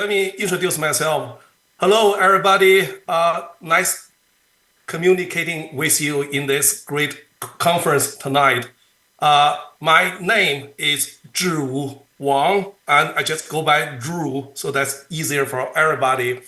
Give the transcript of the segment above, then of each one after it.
let me introduce myself. Hello, everybody. Nice communicating with you in this great conference tonight. My name is Zhiwu Wang, and I just go by Drew, so that's easier for everybody.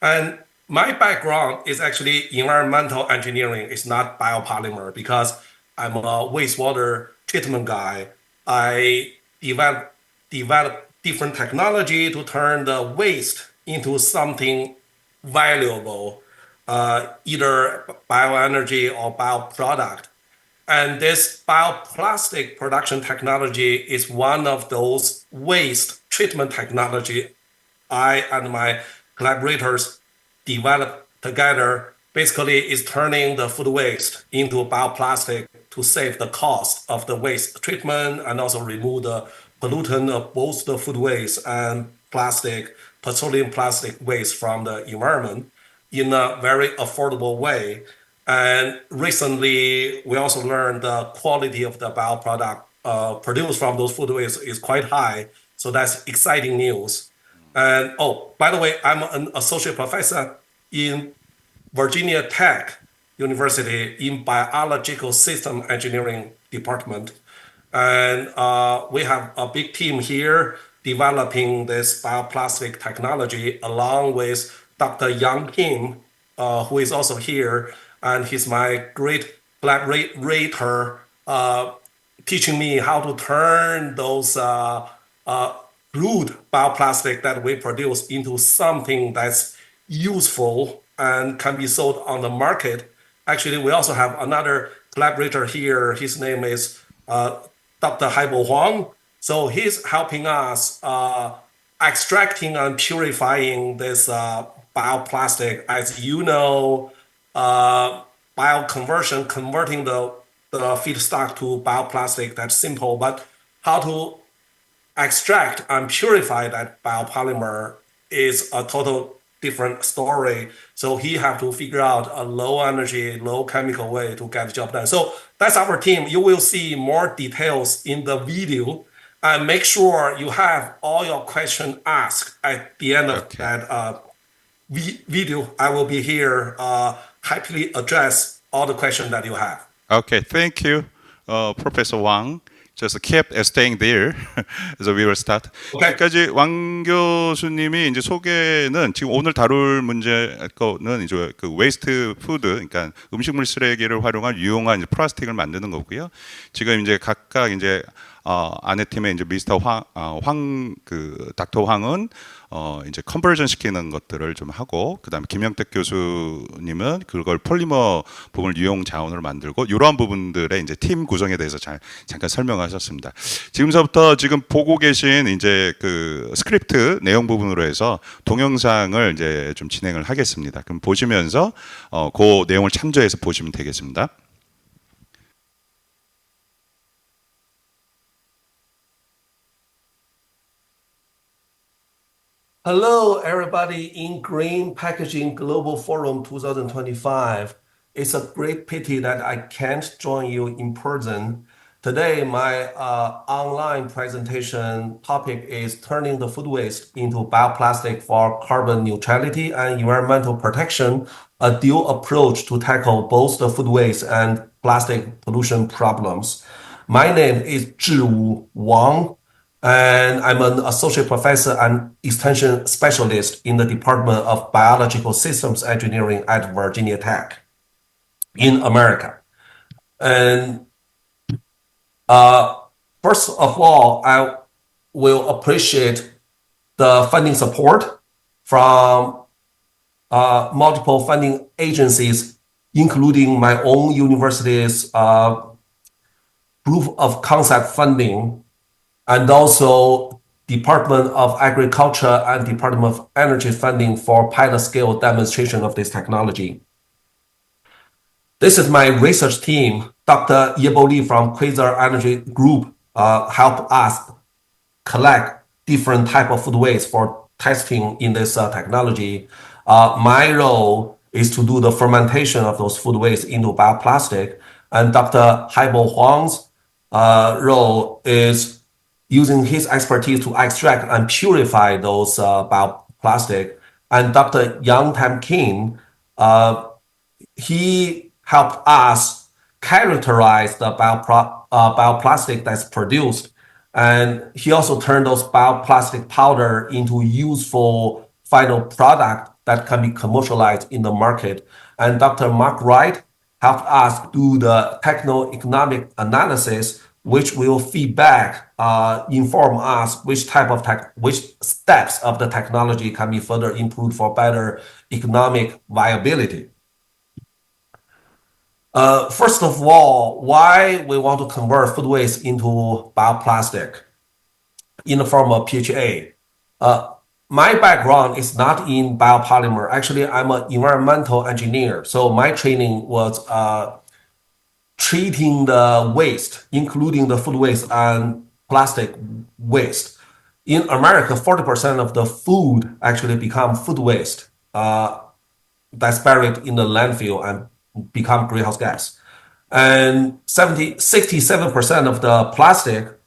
And my background is actually environmental engineering. It's not biopolymer because I'm a wastewater treatment guy. I develop different technology to turn the waste into something valuable, either bioenergy or bioproduct. And this bioplastic production technology is one of those waste treatment technology I and my collaborators developed together. Basically, is turning the food waste into bioplastic to save the cost of the waste treatment and also remove the pollutant of both the food waste and petroleum plastic waste from the environment in a very affordable way. And recently, we also learned the quality of the bioproduct produced from those food waste is quite high. So that's exciting news. And oh, by the way, I'm an associate professor in VirginiaTech University in biological system engineering department. And we have a big team here developing this bioplastic technology along with Dr. Yang Kim, who is also here. And he's my great collaborator, teaching me how to turn those crude bioplastic that we produce into something that's useful and can be sold on the market. Actually, we also have another collaborator here. His name is Dr. Haibo Huang. So he's helping us extracting and purifying this bioplastic. As you know, bioconversion, converting the feedstock to bioplastic, that's simple. But how to extract and purify that biopolymer is a total different story. So he have to figure out a low energy, low chemical way to get the job done. So that's our team. You will see more details in the video. And make sure you have all your questions asked at the end of that video. I will be here happily address all the questions that you have. Okay, thank you, Professor Wang. Just keep staying there. So we will start. Okay. 지금까지 왕 교수님이 이제 소개는 지금 오늘 다룰 문제는 이제 그 웨이스트 푸드, 그러니까 음식물 쓰레기를 활용한 유용한 이제 플라스틱을 만드는 거고요. 지금 이제 각각 이제 아내 팀의 이제 미스터 닥터 황은 이제 컨버전 시키는 것들을 좀 하고, 그다음에 김영택 교수님은 그걸 폴리머 부분을 유용 자원으로 만들고, 이러한 부분들의 이제 팀 구성에 대해서 잠깐 설명하셨습니다. 지금서부터 지금 보고 계신 이제 그 스크립트 내용 부분으로 해서 동영상을 이제 좀 진행을 하겠습니다. 그럼 보시면서 그 내용을 참조해서 보시면 되겠습니다. Hello, everybody in Greenpacking Global Forum 2025. It's a great pity that I can't join you in person. Today, my online presentation topic is turning the food waste into bioplastic for carbon neutrality and environmental protection, a dual approach to tackle both the food waste and plastic pollution problems. My name is Zhiwu Wang, and I'm an associate professor and extension specialist in the Department of Biological Systems Engineering at Virginia Tech in America. And first of all, I will appreciate the funding support from multiple funding agencies, including my own university's proof of concept funding, and also Department of Agriculture and Department of Energy funding for pilot scale demonstration of this technology. This is my research team. Dr. Yebo Li from Quasar Energy Group helped us collect different type of food waste for testing in this technology. My role is to do the fermentation of those food waste into bioplastic, and Dr. Haibo Huang's role is using his expertise to extract and purify those bioplastic. And Dr. Yang Tam Kim, he helped us characterize the bioplastic that's produced. And he also turned those bioplastic powder into useful final product that can be commercialized in the market. And Dr. Mark Wright helped us do the techno-economic analysis, which will feedback, inform us which steps of the technology can be further improved for better economic viability. First of all, why we want to convert food waste into bioplastic in the form of PHA. My background is not in biopolymer. Actually, I'm an environmental engineer. So my training was treating the waste, including the food waste and plastic waste. In America, 40% of the food actually become food waste that's buried in the landfill and become greenhouse gas. And 67% of the plastic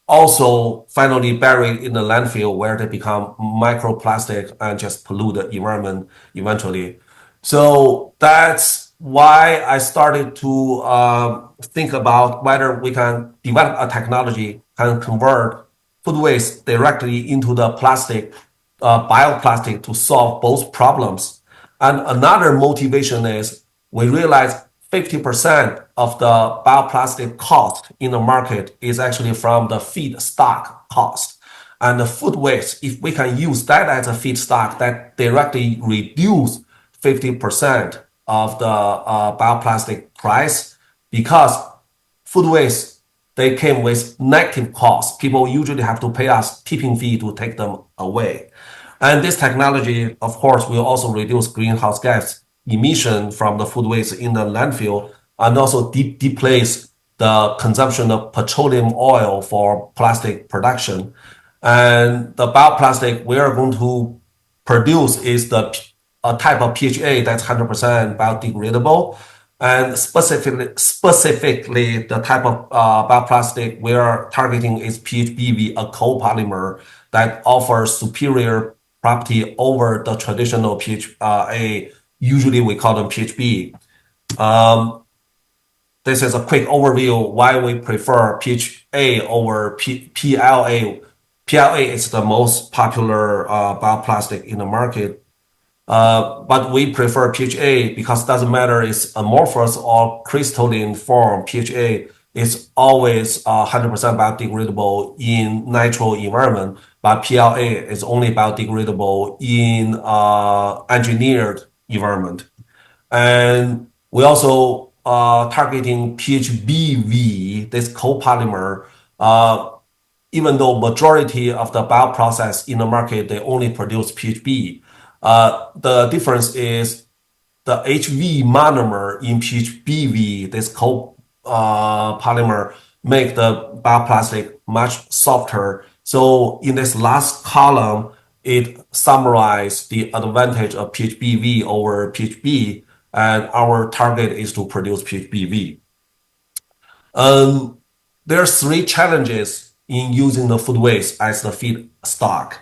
also finally buried in the landfill where they become microplastic and just pollute the environment eventually. So that's why I started to think about whether we can develop a technology can convert food waste directly into the plastic, bioplastic to solve both problems. And another motivation is we realize 50% of the bioplastic cost in the market is actually from the feedstock cost. And the food waste, if we can use that as a feedstock, that directly reduce 50% of the bioplastic price, because food waste, they came with negative costs. People usually have to pay us tipping fee to take them away. And this technology, of course, will also reduce greenhouse gas emission from the food waste in the landfill and also displace the consumption of petroleum oil for plastic production. And the bioplastic we are going to produce is a type of PHA that's 100% biodegradable. And specifically, the type of bioplastic we are targeting is PHBV, a copolymer that offers superior property over the traditional PHA. Usually we call them PHB. This is a quick overview why we prefer PHA over PLA. PLA is the most popular bioplastic in the market. But we prefer PHA because it doesn't matter it's amorphous or crystalline form. PHA is always 100% biodegradable in natural environment, but PLA is only biodegradable in engineered environment. And we also targeting PHBV, this copolymer. Even though majority of the bioprocess in the market, they only produce PHB. The difference is the HV monomer in PHBV, this copolymer, make the bioplastic much softer. So in this last column, it summarizes the advantage of PHBV over PHB, and our target is to produce PHBV. There are three challenges in using the food waste as the feedstock.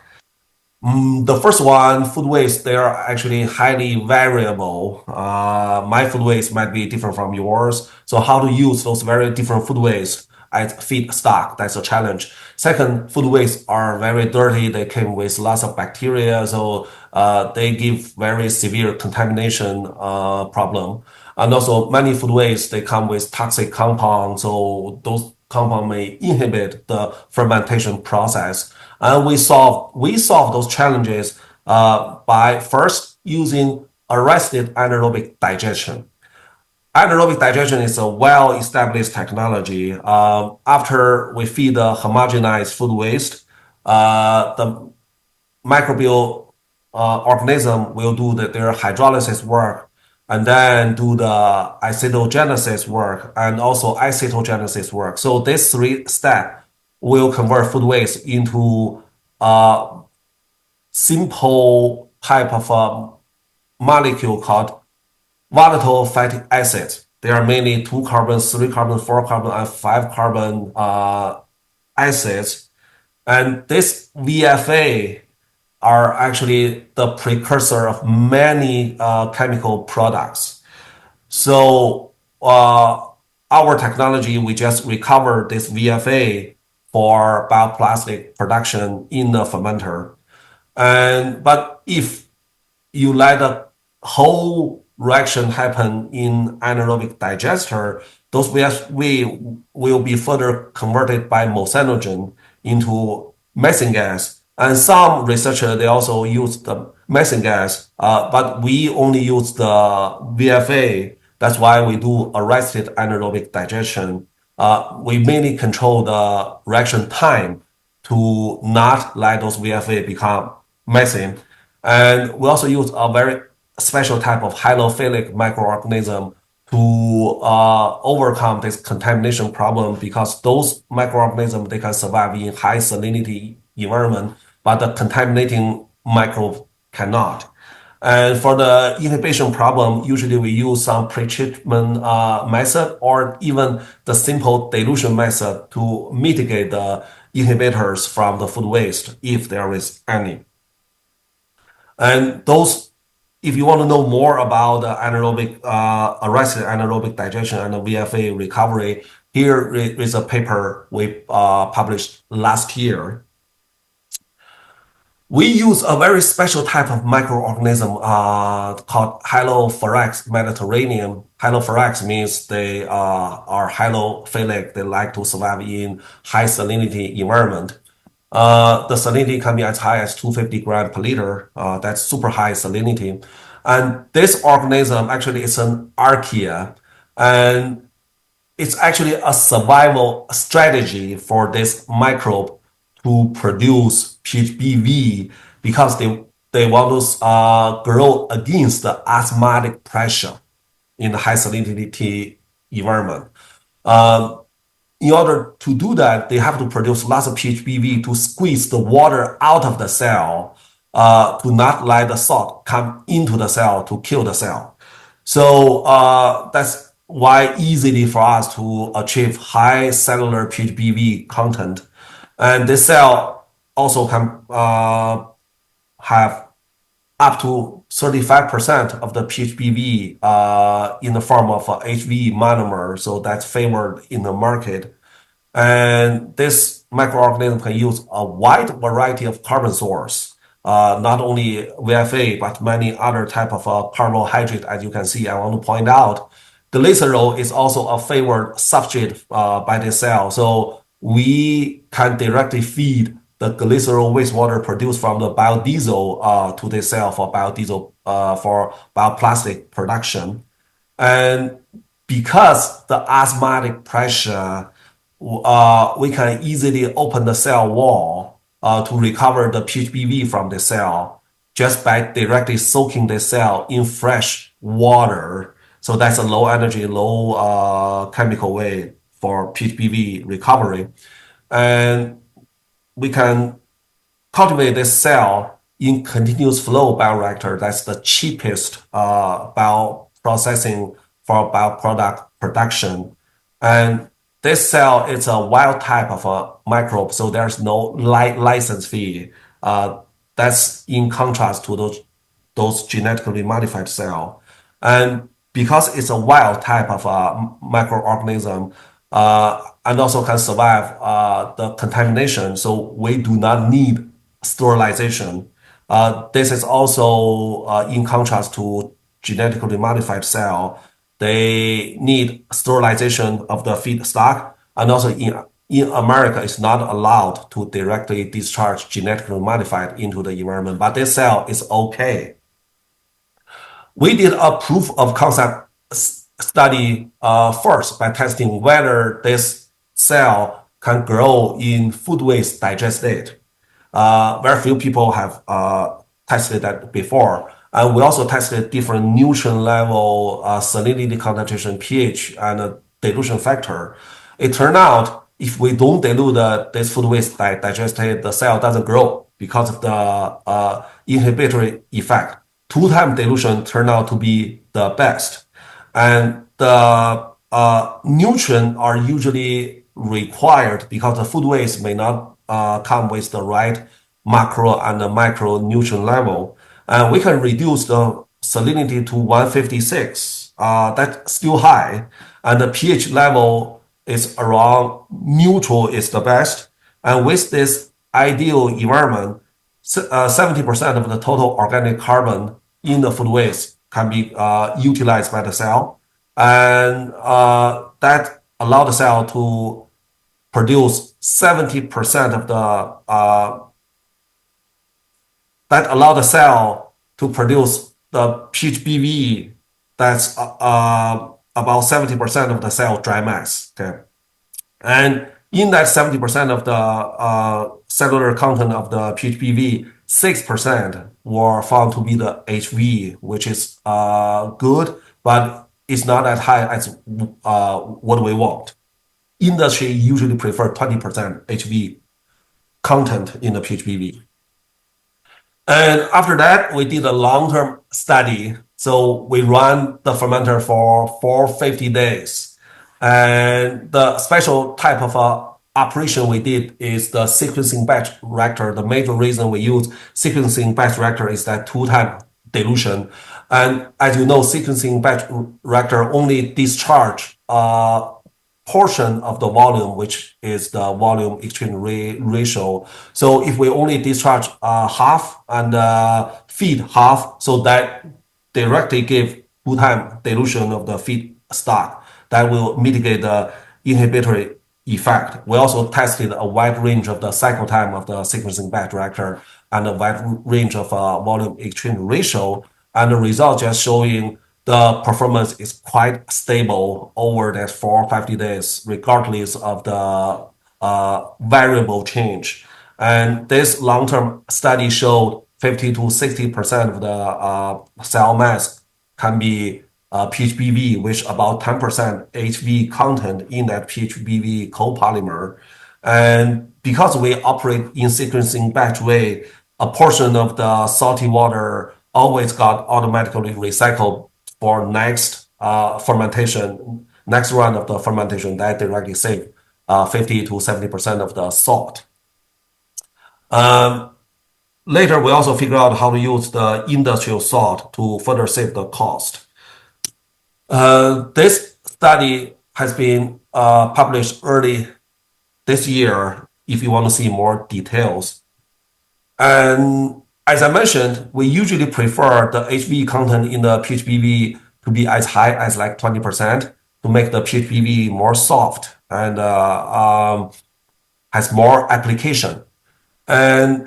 The first one, food waste, they are actually highly variable. My food waste might be different from yours. So how to use those very different food waste as feedstock, that's a challenge. Second, food waste are very dirty. They came with lots of bacteria. So they give very severe contamination problem. And also many food waste, they come with toxic compounds. So those compounds may inhibit the fermentation process. And we solve those challenges by first using arrested anaerobic digestion. Anaerobic digestion is a well-established technology. After we feed the homogenized food waste, the microbial organism will do their hydrolysis work and then do the acidogenesis work and also acetogenesis work. So these three steps will convert food waste into a simple type of a molecule called volatile fatty acids. There are mainly 2 carbon, 3 carbon, 4 carbon, and 5 carbon acids. And this VFA are actually the precursor of many chemical products. So our technology, we just recover this VFA for bioplastic production in the fermenter. But if you let the whole reaction happen in anaerobic digester, those VFA will be further converted by methanogen into methane gas. And some researchers, they also use the methane gas, but we only use the VFA. That's why we do arrested anaerobic digestion. We mainly control the reaction time to not let those VFA become methane. And we also use a very special type of halophilic microorganism to overcome this contamination problem, because those microorganisms, they can survive in high salinity environment, but the contaminating microbe cannot. And for the inhibition problem, usually we use some pretreatment method or even the simple dilution method to mitigate the inhibitors from the food waste if there is any. And those, if you want to know more about the anaerobic, arrested anaerobic digestion and the VFA recovery, here is a paper we published last year. We use a very special type of microorganism called Halophorax mediterranean. Halophorax means they are halophilic. They like to survive in high salinity environment. The salinity can be as high as 250 grams per liter. That's super high salinity. And this organism actually is an archaea, and it's actually a survival strategy for this microbe to produce PHBV, because they want to grow against the osmotic pressure in the high salinity environment. In order to do that, they have to produce lots of PHBV to squeeze the water out of the cell, to not let the salt come into the cell to kill the cell. So that's why easily for us to achieve high cellular PHBV content. And this cell also can have up to 35% of the PHBV in the form of HV monomer. So that's favored in the market. And this microorganism can use a wide variety of carbon source, not only VFA, but many other type of carbohydrate. As you can see, I want to point out, glycerol is also a favored substrate by the cell. So we can directly feed the glycerol wastewater produced from the biodiesel to the cell for biodiesel for bioplastic production. And because the osmotic pressure, we can easily open the cell wall to recover the PHBV from the cell just by directly soaking the cell in fresh water. So that's a low energy, low chemical way for PHBV recovery. And we can cultivate this cell in continuous flow bioreactor. That's the cheapest bioprocessing for bioproduct production. And this cell is a wild type of a microbe, so there's no license fee. That's in contrast to those genetically modified cell. And because it's a wild type of a microorganism, and also can survive the contamination, so we do not need sterilization. This is also in contrast to genetically modified cell. They need sterilization of the feedstock, and also in America, it's not allowed to directly discharge genetically modified into the environment, but this cell is okay. We did a proof of concept study first by testing whether this cell can grow in food waste digest state. Very few people have tested that before. And we also tested different nutrient level, salinity concentration, pH, and dilution factor. It turned out if we don't dilute this food waste digestate, the cell doesn't grow because of the inhibitory effect. 2-time dilution turned out to be the best. And the nutrients are usually required because the food waste may not come with the right macro and the micronutrient level. And we can reduce the salinity to 156. That's still high. And the pH level is around neutral is the best. And with this ideal environment, 70% of the total organic carbon in the food waste can be utilized by the cell. And that allow the cell to produce 70% of that allow the cell to produce the PHBV that's about 70% of the cell dry mass. Okay. And in that 70% of the cellular content of the PHBV, 6% were found to be the HV, which is good, but it's not as high as what we want. Industry usually prefer 20% HV content in the PHBV. And after that, we did a long-term study. So we run the fermenter for 450 days. And the special type of operation we did is the sequencing batch reactor. The major reason we use sequencing batch reactor is that 2-time dilution. And as you know, sequencing batch reactor only discharge portion of the volume, which is the volume exchange ratio. So if we only discharge half and feed half, so that directly give 2-time dilution of the feedstock, that will mitigate the inhibitory effect. We also tested a wide range of the cycle time of the sequencing batch reactor and a wide range of volume exchange ratio, and the result just showing the performance is quite stable over that 450 days, regardless of the variable change. And this long-term study showed 50 to 60% of the cell mass can be PHBV, which about 10% HV content in that PHBV copolymer. And because we operate in sequencing batch way, a portion of the salty water always got automatically recycled for next fermentation, next run of the fermentation, that directly save 50 to 70% of the salt. Later, we also figured out how to use the industrial salt to further save the cost. This study has been published early this year if you want to see more details. And as I mentioned, we usually prefer the HV content in the PHBV to be as high as like 20% to make the PHBV more soft and has more application. And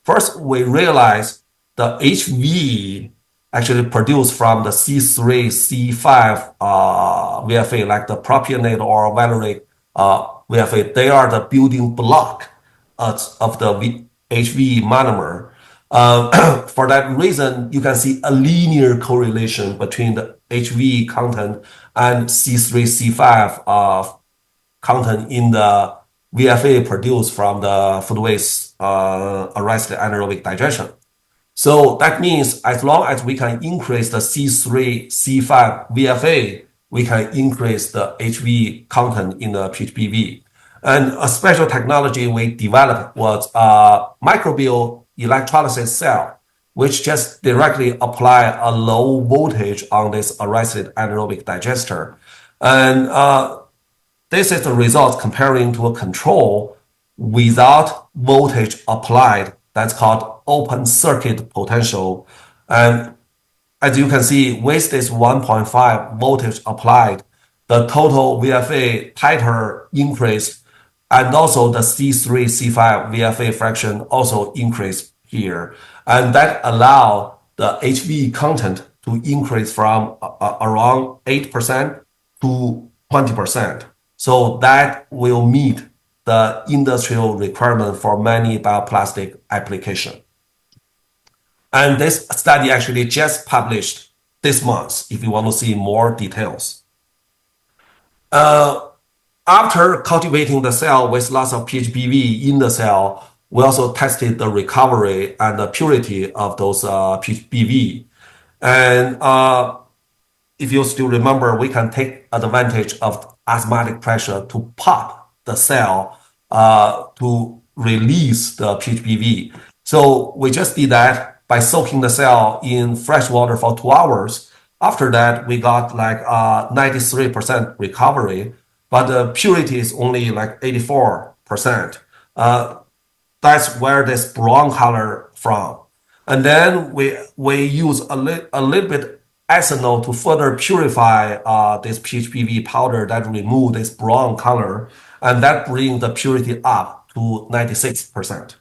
first, we realized the HV actually produced from the C3, C5 VFA, like the propionate or valeric VFA. They are the building block of the HV monomer. For that reason, you can see a linear correlation between the HV content and C3, C5 content in the VFA produced from the food waste arrested anaerobic digestion. So that means as long as we can increase the C3, C5 VFA, we can increase the HV content in the PHBV. And a special technology we developed was a microbial electrolysis cell, which just directly apply a low voltage on this arrested anaerobic digester. And this is the result comparing to a control without voltage applied. That's called open circuit potential. And as you can see, with this 1.5 voltage applied, the total VFA titer increase, and also the C3, C5 VFA fraction also increase here. And that allow the HV content to increase from around 8% to 20%. So that will meet the industrial requirement for many bioplastic applications. And this study actually just published this month, if you want to see more details. After cultivating the cell with lots of PHBV in the cell, we also tested the recovery and the purity of those PHBV. And if you still remember, we can take advantage of osmotic pressure to pop the cell to release the PHPV. So we just did that by soaking the cell in fresh water for 2 hours. After that, we got like 93% recovery, but the purity is only like 84%. That's where this brown color from. And then we use a little bit ethanol to further purify this PHPV powder that remove this brown color, and that bring the purity up to 96%.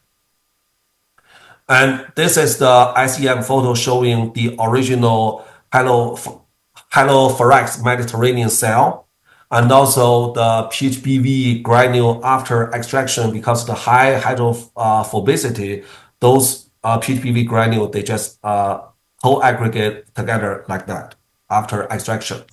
And this is the SEM photo showing the original halophorex Mediterranean cell, and also the PHPV granule after extraction. Because of the high hydrophobicity, those PHPV granule, they just co-aggregate together like that after extraction.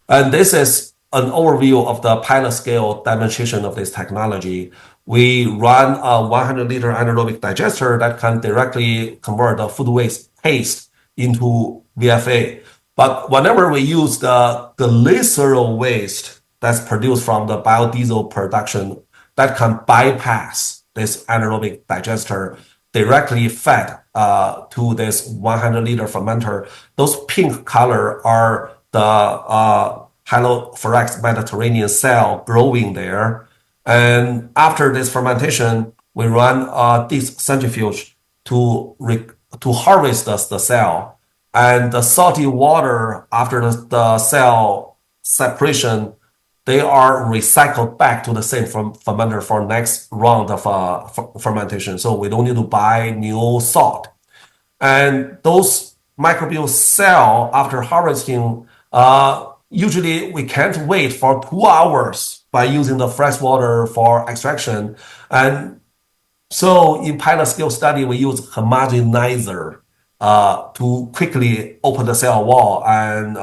And this is an overview of the pilot scale demonstration of this technology. We run a 100-liter anaerobic digester that can directly convert the food waste paste into VFA. But whenever we use the glycerol waste that's produced from the biodiesel production, that can bypass this anaerobic digester, directly fed to this 100-liter fermenter. Those pink color are the halophorex Mediterranean cell growing there. And after this fermentation, we run this centrifuge to harvest the cell. And the salty water after the cell separation, they are recycled back to the same fermenter for next round of fermentation. So we don't need to buy new salt. And those microbial cell after harvesting, usually we can't wait for 2 hours by using the fresh water for extraction. And so in pilot scale study, we use homogenizer to quickly open the cell wall and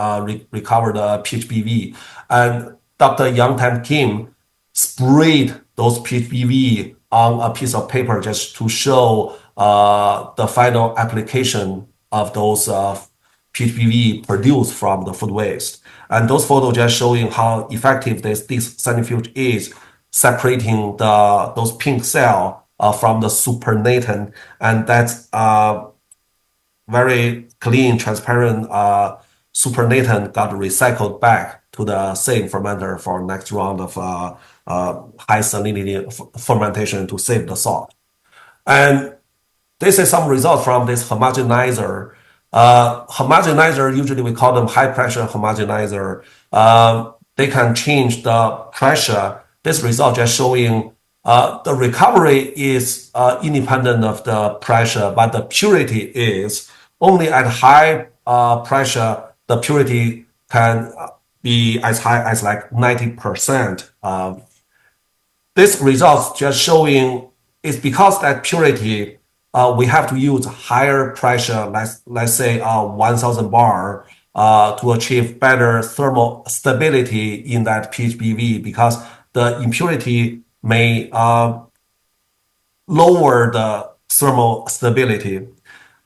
recover the PHPV. And Dr. Yang-Tam Kim sprayed those PHPV on a piece of paper just to show the final application of those PHPV produced from the food waste. And those photos just showing how effective this centrifuge is separating those pink cell from the supernatant. And that's very clean, transparent supernatant got recycled back to the same fermenter for next round of high salinity fermentation to save the salt. And this is some results from this homogenizer. Homogenizer, usually we call them high pressure homogenizer. They can change the pressure. This result just showing the recovery is independent of the pressure, but the purity is only at high pressure. The purity can be as high as like 90%. This result just showing it's because that purity, we have to use higher pressure, let's say 1000 bar, to achieve better thermal stability in that PHPV, because the impurity may lower the thermal stability.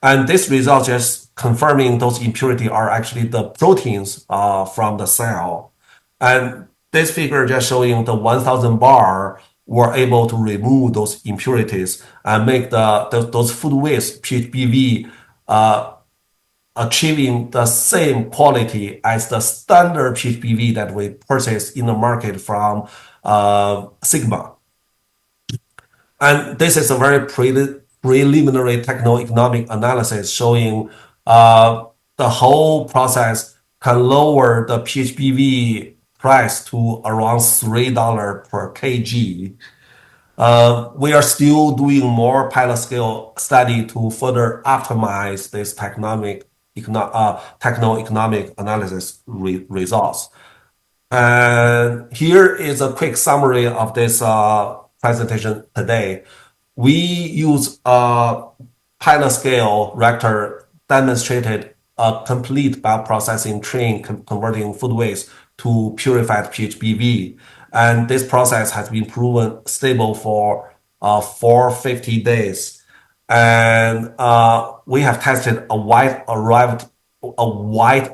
And this result just confirming those impurities are actually the proteins from the cell. And this figure just showing the 1000 bar were able to remove those impurities and make those food waste PHPV achieving the same quality as the standard PHPV that we purchase in the market from Sigma. And this is a very preliminary techno-economic analysis showing the whole process can lower the PHPV price to around $3 per kg. We are still doing more pilot scale study to further optimize this techno-economic analysis results. And here is a quick summary of this presentation today. We use a pilot scale reactor demonstrated a complete bioprocessing train converting food waste to purified PHPV. And this process has been proven stable for 450 days. And we have tested a wide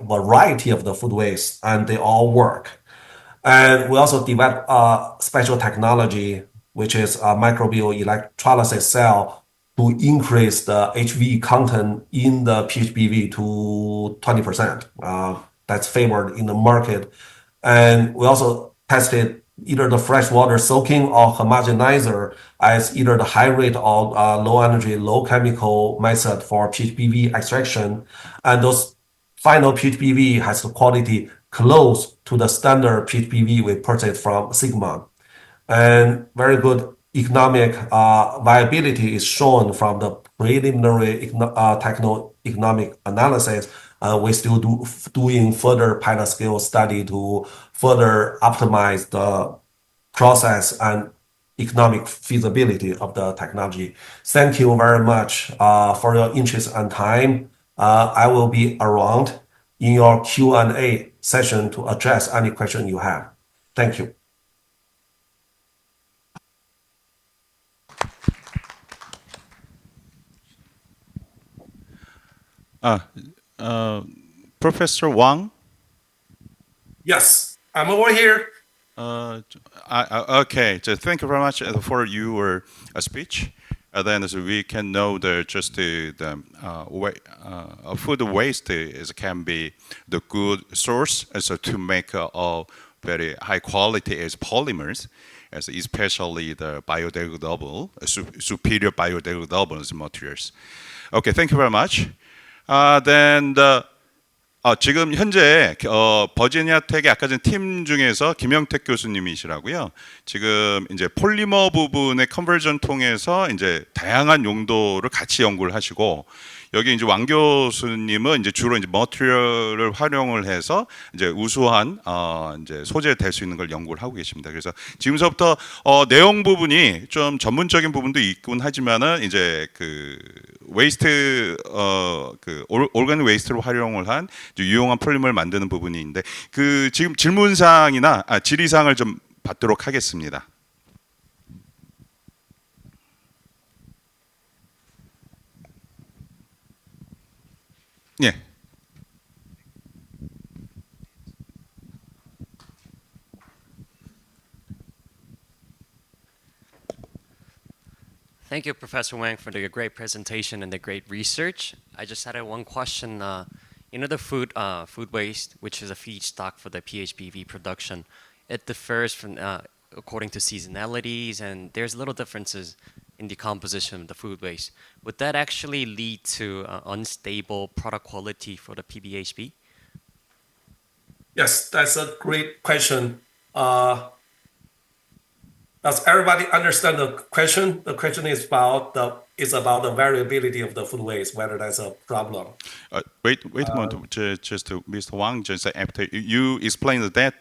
variety of the food waste, and they all work. And we also developed a special technology which is a microbial electrolysis cell, to increase the HV content in the PHPV to 20%. That's favored in the market. And we also tested either the freshwater soaking or homogenizer as either the high rate or low energy, low chemical method for PHPV extraction. And those final PHPV has the quality close to the standard PHPV we purchased from Sigma. And very good economic viability is shown from the preliminary techno-economic analysis. We're still doing further pilot scale study to further optimize the process and economic feasibility of the technology. Thank you very much for your interest and time. I will be around in your Q&A session to address any question you have. Thank you. Professor Wang. Yes, I'm over here. Okay, so thank you very much for your speech. Then so we can know that just the food waste can be the good source so to make a very high quality as polymers, as especially the biodegradable, superior biodegradable materials. Okay, thank you very much. Then 지금 현재 버지니아텍의 아까 전 팀 중에서 김영택 교수님이시라고요. 지금 이제 폴리머 부분의 컨버전 통해서 이제 다양한 용도를 같이 연구를 하시고, 여기 이제 왕 교수님은 이제 주로 이제 머티리얼을 활용을 해서 이제 우수한 이제 소재 될 수 있는 걸 연구를 하고 계십니다. 그래서 지금서부터 내용 부분이 좀 전문적인 부분도 있긴 하지만은 이제 그 웨이스트 그 오르가닉 웨이스트로 활용을 한 유용한 폴리머를 만드는 부분이 있는데, 그 지금 질문사항이나 질의사항을 좀 받도록 하겠습니다. 예. Thank you, Professor Wang, for the great presentation and the great research. I just had one question. You know, the food waste, which is a feedstock for the PHPV production, it differs from according to seasonalities, and there's little differences in the composition of the food waste. Would that actually lead to unstable product quality for the PBHP? Yes, that's a great question. Does everybody understand the question? The question is about the variability of the food waste, whether that's a problem. Wait a moment, just Mr. Wang, just after you explained that,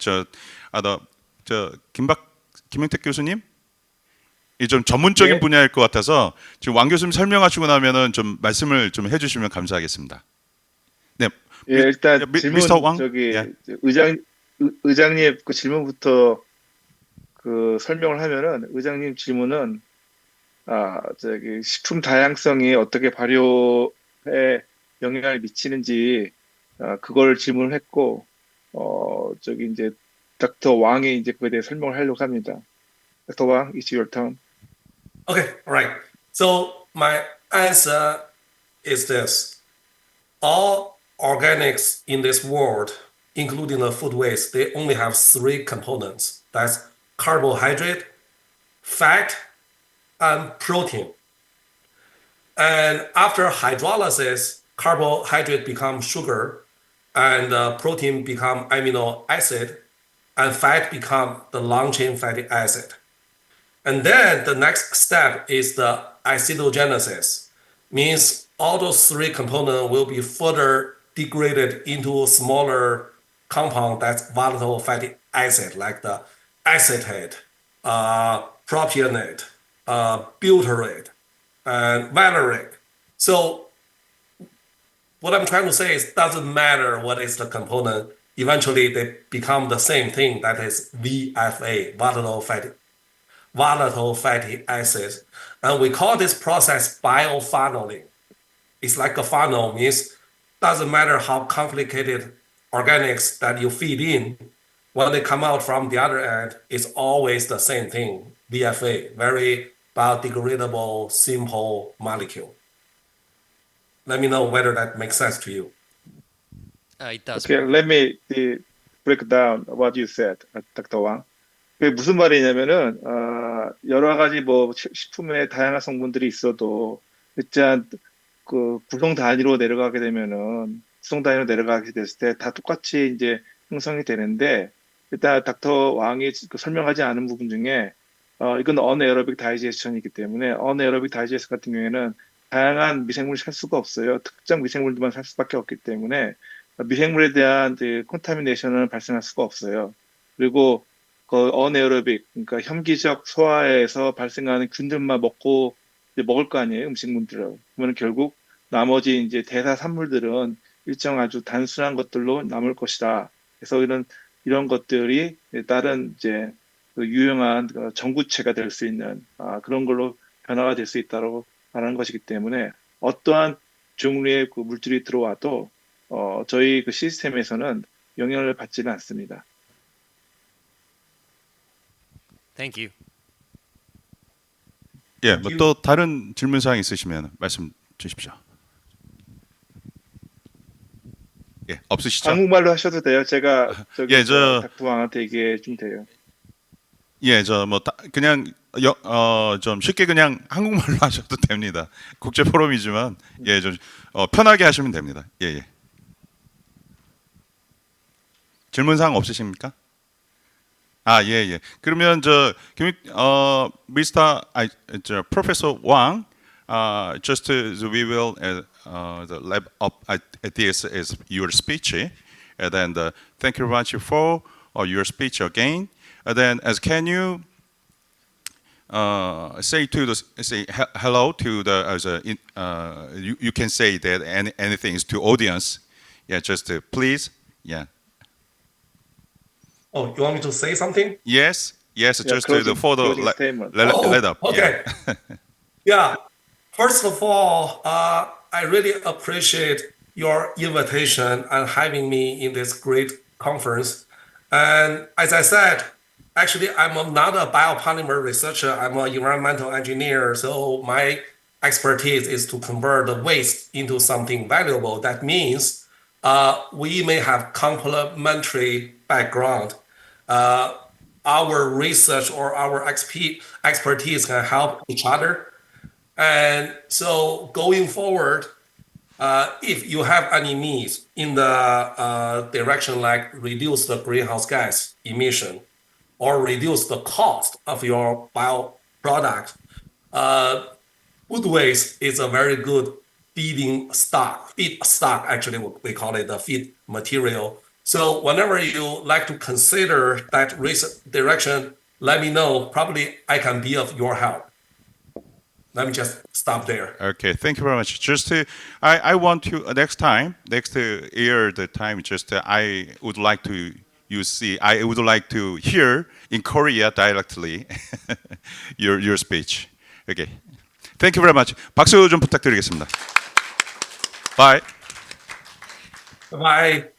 김영택 교수님, 이 좀 전문적인 분야일 것 같아서 지금 왕 교수님 설명하시고 나면은 좀 말씀을 좀 해주시면 감사하겠습니다. 네, 예, 일단 질문 미스터 왕? 저기 예. 의장님 그 질문부터 그 설명을 하면은, 의장님 질문은 저기 식품 다양성이 어떻게 발효에 영향을 미치는지 그걸 질문을 했고, 저기 이제 닥터 왕이 이제 그에 대해 설명을 하려고 합니다. 닥터 왕, it's your turn. Okay, all right. So my answer is this. All organics in this world, including the food waste, they only have three components. That's carbohydrate, fat, and protein. And after hydrolysis, carbohydrate becomes sugar, and protein become amino acid, and fat become the long-chain fatty acid. And then the next step is the acidogenesis, means all those three components will be further degraded into a smaller compound that's volatile fatty acid, like the acetate, propionate, butyrate, and valeric. So what I'm trying to say is, doesn't matter what is the component, eventually they become the same thing, that is VFA, volatile fatty acids. And we call this process biofunneling. It's like a funnel, means doesn't matter how complicated organics that you feed in, when they come out from the other end, it's always the same thing, BFA, very biodegradable, simple molecule. Let me know whether that makes sense to you. It does. Okay, let me break down what you said, Dr. Wang. 그게 무슨 말이냐면은 여러 가지 뭐 식품에 다양한 성분들이 있어도 일단 그 구성 단위로 내려가게 되면은 구성 단위로 내려가게 됐을 때 다 똑같이 이제 형성이 되는데 일단 닥터 왕이 설명하지 않은 부분 중에 이건 어네어로빅 다이제스션이기 때문에 어네어로빅 다이제스트 같은 경우에는 다양한 미생물을 살 수가 없어요. 특정 미생물들만 살 수밖에 없기 때문에 미생물에 대한 컨타미네이션은 발생할 수가 없어요. 그리고 그 어네어로빅, 그러니까 혐기적 소화에서 발생하는 균들만 먹고 이제 먹을 거 아니에요, 음식물들을. 그러면 결국 나머지 이제 대사 산물들은 일정 아주 단순한 것들로 남을 것이다. 그래서 이런 것들이 다른 이제 그 유용한 전구체가 될 수 있는 그런 걸로 변화가 될 수 있다고 말하는 것이기 때문에 어떠한 종류의 그 물질이 들어와도 저희 그 시스템에서는 영향을 받지는 않습니다. Thank you. 예, 뭐 또 다른 질문 사항 있으시면 말씀 주십시오. 예, 없으시죠? 한국말로 하셔도 돼요. 제가 저기 예, 닥터 왕한테 얘기해 주면 돼요. 예, 저 뭐 그냥 좀 쉽게 그냥 한국말로 하셔도 됩니다. 국제 포럼이지만 예, 좀 편하게 하시면 됩니다. 예, 예. 질문 사항 없으십니까? 아, 예, 예. 그러면 Mr. Professor Wang, just we will wrap up at this is your speech, and then thank you very much for your speech again. And then, can you say hello to the you can say that anything to audience. Yeah, just please. Yeah. Oh, you want me to say something? Yes. Just closing- the photo closing statement. let up. Okay. Yeah. First of all, I really appreciate your invitation and having me in this great conference. And as I said, actually, I'm not a biopolymer researcher. I'm an environmental engineer. So my expertise is to convert the waste into something valuable. That means we may have complementary background. Our research or our expertise can help each other. And so going forward, if you have any needs in the direction like reduce the greenhouse gas emission or reduce the cost of your bio product, food waste is a very good feed stock, actually we call it the feed material. So whenever you like to consider that direction, let me know. Probably I can be of your help. Let me just stop there. Okay, thank you very much. I want to next year the time. I would like to I would like to hear in Korea directly your speech. Okay, thank you very much. 박수 좀 부탁드리겠습니다. Bye. Bye.